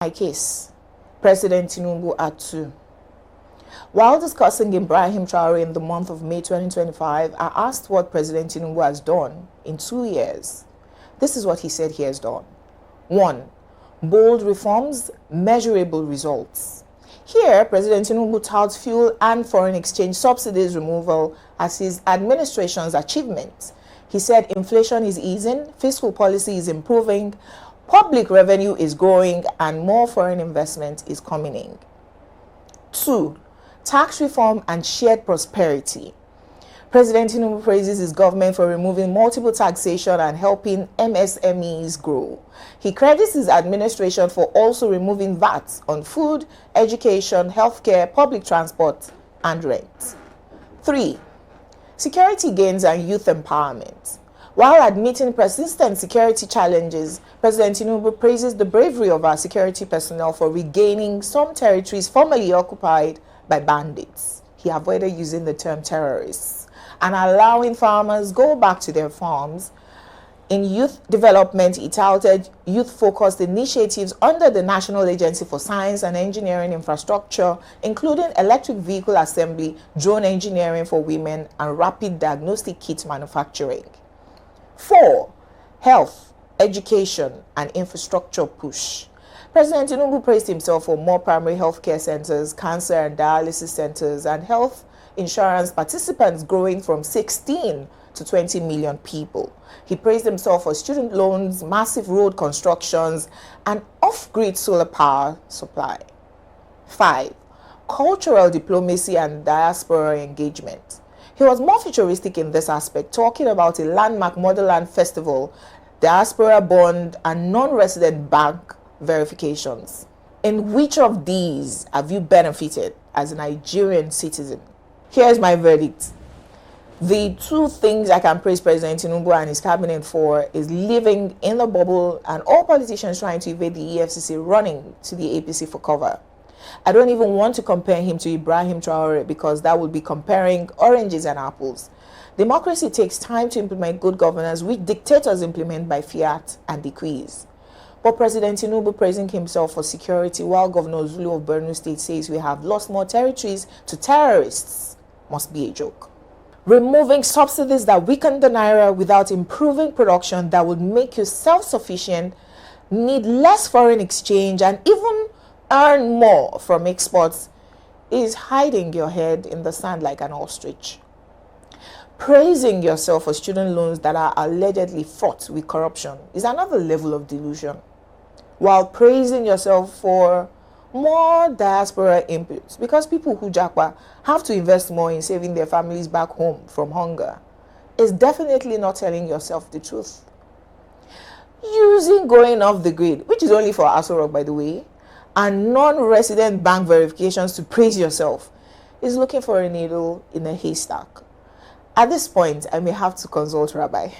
My case, President Tinubu at 2. While discussing Ibrahim Traore in the month of May 2025, I asked what President Tinubu has done in 2 years. This is what he said he has done. 1. Bold reforms, measurable results. Here, President Tinubu touts fuel and foreign exchange subsidies removal as his administration's achievement. He said inflation is easing, fiscal policy is improving, public revenue is growing, and more foreign investment is coming in. 2. Tax reform and shared prosperity. President Tinubu praises his government for removing multiple taxation and helping MSMEs grow. He credits his administration for also removing VAT on food, education, healthcare, public transport, and rent. 3. Security gains and youth empowerment. While admitting persistent security challenges, President Tinubu praises the bravery of our security personnel for regaining some territories formerly occupied by bandits. He avoided using the term terrorists, and allowing farmers go back to their farms. In youth development, he touted youth-focused initiatives under the National Agency for Science and Engineering Infrastructure, including electric vehicle assembly, drone engineering for women, and rapid diagnostic kit manufacturing. 4. Health, education, and infrastructure push. President Tinubu praised himself for more primary health care centers, cancer and dialysis centers, and health insurance participants growing from 16 to 20 million people. He praised himself for student loans, massive road constructions, and off-grid solar power supply. 5. Cultural diplomacy and diaspora engagement. He was more futuristic in this aspect, talking about a landmark Motherland Festival, diaspora bond, and non-resident bank verifications. In which of these have you benefited as a Nigerian citizen? Here's my verdict. The 2 things I can praise President Tinubu and his cabinet for is living in the bubble and all politicians trying to evade the EFCC running to the APC for cover. I don't even want to compare him to Ibrahim Traore because that would be comparing oranges and apples. Democracy takes time to implement good governance, which dictators implement by fiat and decrees. But President Tinubu praising himself for security while Governor Zulu of Borno State says we have lost more territories to terrorists must be a joke. Removing subsidies that weaken the naira without improving production that would make you self-sufficient, need less foreign exchange, and even earn more from exports is hiding your head in the sand like an ostrich. Praising yourself for student loans that are allegedly fraught with corruption is another level of delusion, while praising yourself for more diaspora inputs because people who japa have to invest more in saving their families back home from hunger is definitely not telling yourself the truth. Using going off the grid, which is only for Aso Rock by the way, and non-resident bank verifications to praise yourself is looking for a needle in a haystack. At this point, I may have to consult Rabbi.